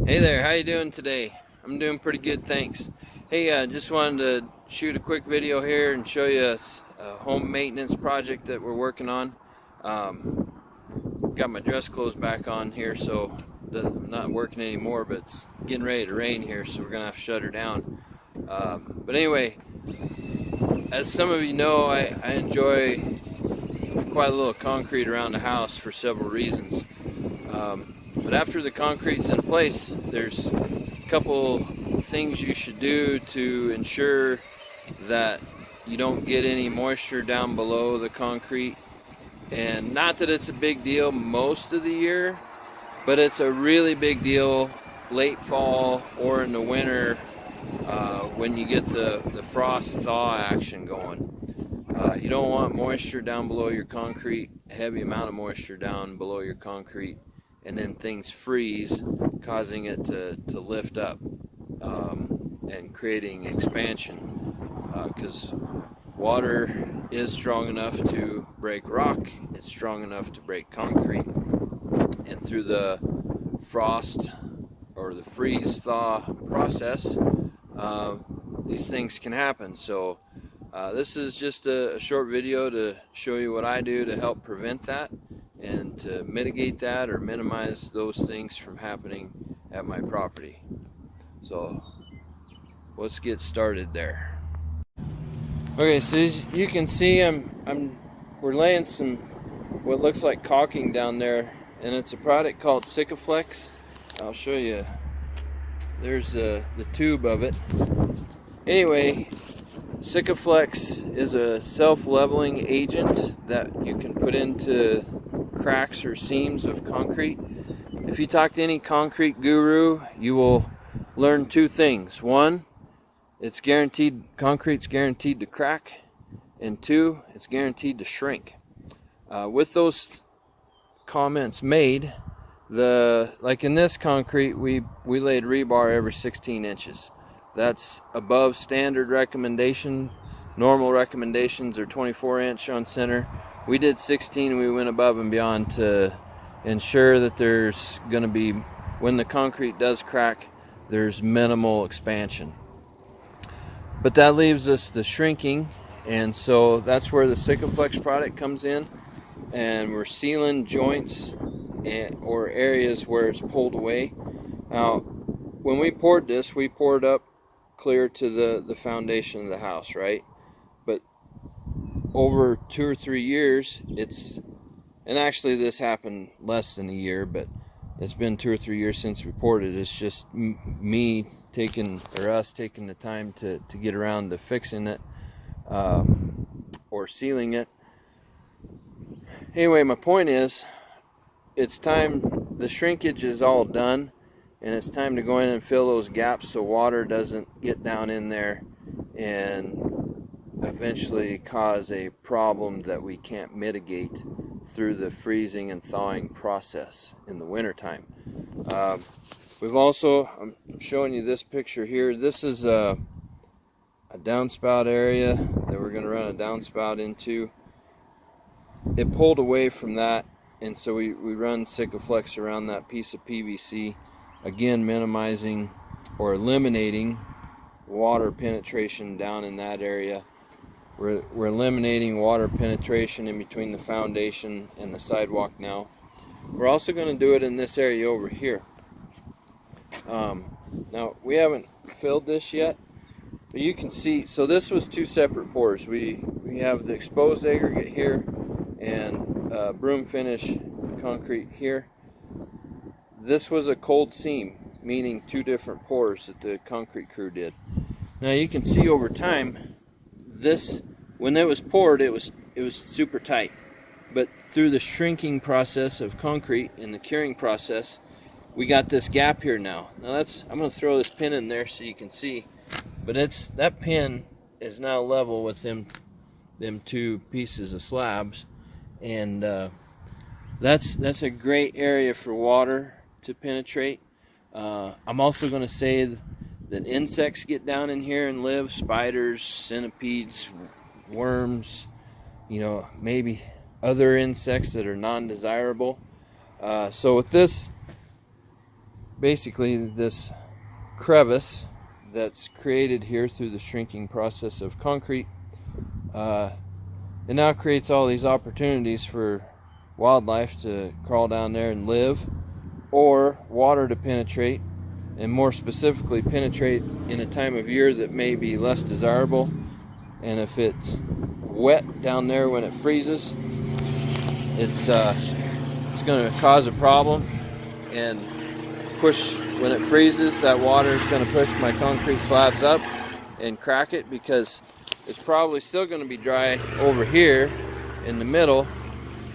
Hey there, how you doing today? I'm doing pretty good, thanks. Hey, just wanted to shoot a quick video here and show you a home maintenance project that we're working on. Um, got my dress clothes back on here, so I'm not working anymore, but it's getting ready to rain here, so we're gonna have to shut her down. But anyway, as some of you know, I enjoy quite a little concrete around the house for several reasons. But after the concrete's in place, there's a couple things you should do to ensure that you don't get any moisture down below the concrete. And not that it's a big deal most of the year, but it's a really big deal late fall or in the winter when you get the frost thaw action going. You don't want moisture down below your concrete, a heavy amount of moisture down below your concrete, and then things freeze, causing it to lift up and creating expansion. Because water is strong enough to break rock, it's strong enough to break concrete, and through the frost or the freeze thaw process, these things can happen. So this is just a short video to show you what I do to help prevent that and to mitigate that or minimize those things from happening at my property. So let's get started there. Okay, so as you can see, we're laying some what looks like caulking down there, and it's a product called Sikaflex. I'll show you. There's the tube of it. Anyway, Sikaflex is a self-leveling agent that you can put into cracks or seams of concrete. If you talk to any concrete guru, you will learn two things. One, concrete's guaranteed to crack, and two, it's guaranteed to shrink. With those comments made, like in this concrete, we laid rebar every 16 inches. That's above standard recommendation. Normal recommendations are 24-inch on center. We did 16. We went above and beyond to ensure that there's going to be, when the concrete does crack, there's minimal expansion. But that leaves us the shrinking, and so that's where the Sikaflex product comes in, and we're sealing joints or areas where it's pulled away. Now, when we poured this, we poured up clear to the foundation of the house, right? But over 2 or 3 years, and actually this happened less than a year, but it's been 2 or 3 years since we poured it. It's just me us taking the time to get around to fixing it or sealing it. Anyway, my point is, it's time, the shrinkage is all done, and it's time to go in and fill those gaps so water doesn't get down in there and eventually cause a problem that we can't mitigate through the freezing and thawing process in the wintertime. We've also, I'm showing you this picture here. This is a downspout area that we're going to run a downspout into. It pulled away from that, and so we run Sikaflex around that piece of PVC, again minimizing or eliminating water penetration down in that area. We're eliminating water penetration in between the foundation and the sidewalk now. We're also going to do it in this area over here. Now, we haven't filled this yet, but you can see, so this was two separate pours. We have the exposed aggregate here and broom finish concrete here. This was a cold seam, meaning two different pours that the concrete crew did. Now you can see over time, when it was poured, it was super tight. But through the shrinking process of concrete and the curing process, we got this gap here now. Now I'm going to throw this pin in there so you can see, but that pin is now level with them two pieces of slabs, and that's a great area for water to penetrate. I'm also going to say that insects get down in here and live, spiders, centipedes, worms, maybe other insects that are non-desirable. So with this basically this crevice that's created here through the shrinking process of concrete. It now creates all these opportunities for wildlife to crawl down there and live, or water to penetrate, and more specifically penetrate in a time of year that may be less desirable. And if it's wet down there when it freezes, it's going to cause a problem and push. When it freezes, that water is going to push my concrete slabs up and crack it, because it's probably still going to be dry over here in the middle,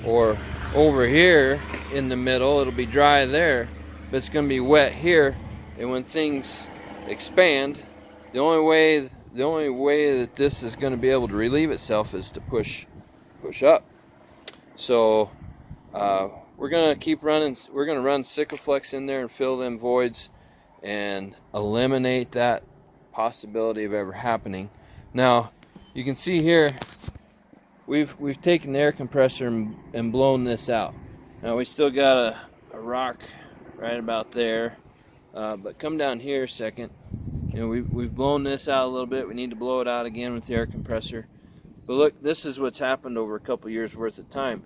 or over here in the middle it'll be dry there, but it's going to be wet here. And when things expand, the only way that this is going to be able to relieve itself is to push up. So we're going to keep running. We're going to run Sikaflex in there and fill them voids and eliminate that possibility of ever happening. Now you can see here we've taken the air compressor and blown this out. Now we still got a rock right about there, but come down here a second. You know, we've blown this out a little bit. We need to blow it out again with the air compressor. But look, this is what's happened over a couple years worth of time.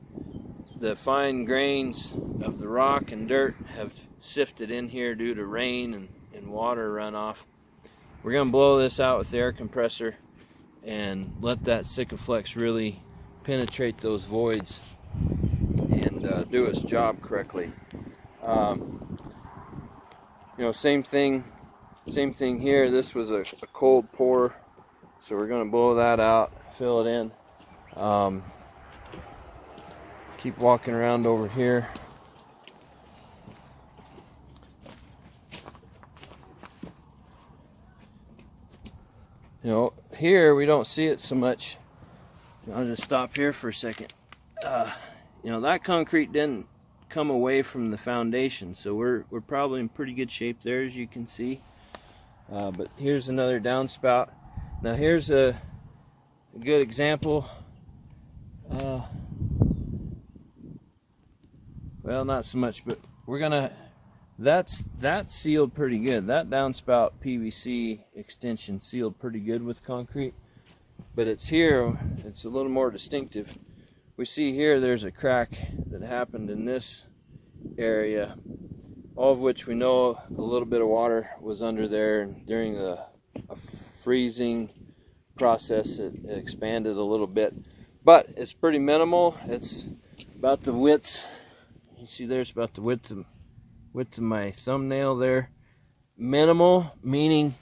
The fine grains of the rock and dirt have sifted in here due to rain and water runoff. We're going to blow this out with the air compressor and let that Sikaflex really penetrate those voids and do its job correctly. You know, same thing here. This was a cold pour, so we're going to blow that out, fill it in. Keep walking around over here. You know, here we don't see it so much. I'll just stop here for a second. You know, that concrete didn't come away from the foundation, so we're probably in pretty good shape there, as you can see. But here's another downspout. Now here's a good example. Well, not so much, but we're gonna. That's sealed pretty good. That downspout PVC extension sealed pretty good with concrete. But it's here. It's a little more distinctive. We see here there's a crack that happened in this area, all of which we know a little bit of water was under there, and during a freezing process it expanded a little bit, but it's pretty minimal. It's about the width, you see there's about the width of my thumbnail there. Minimal, meaning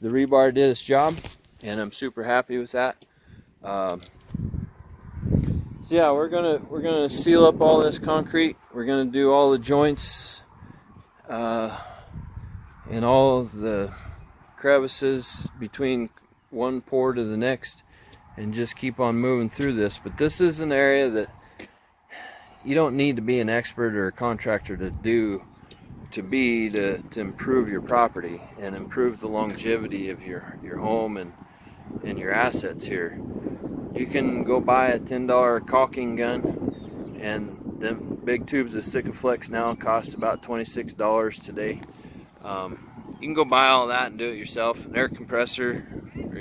the rebar did its job, and I'm super happy with that. So yeah, we're gonna seal up all this concrete. We're gonna do all the joints and all of the crevices between one pour to the next, and just keep on moving through this. But this is an area that you don't need to be an expert or a contractor to improve your property and improve the longevity of your home and your assets here. You can go buy a $10 caulking gun, and them big tubes of Sikaflex now cost about $26 today. You can go buy all that and do it yourself. An air compressor,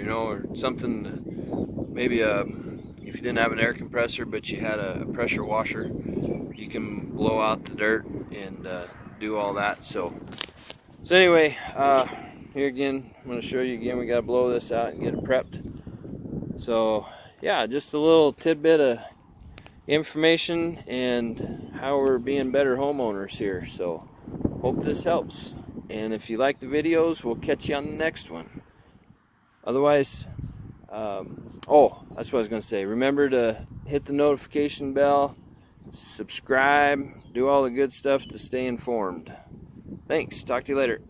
or something. Maybe if you didn't have an air compressor but you had a pressure washer, you can blow out the dirt and do all that. So anyway, here again, I'm going to show you again. We got to blow this out and get it prepped. So yeah, just a little tidbit of information and how we're being better homeowners here. So hope this helps, and if you like the videos, we'll catch you on the next one. Otherwise, oh, that's what I was going to say. Remember to hit the notification bell, subscribe, do all the good stuff to stay informed. Thanks. Talk to you later.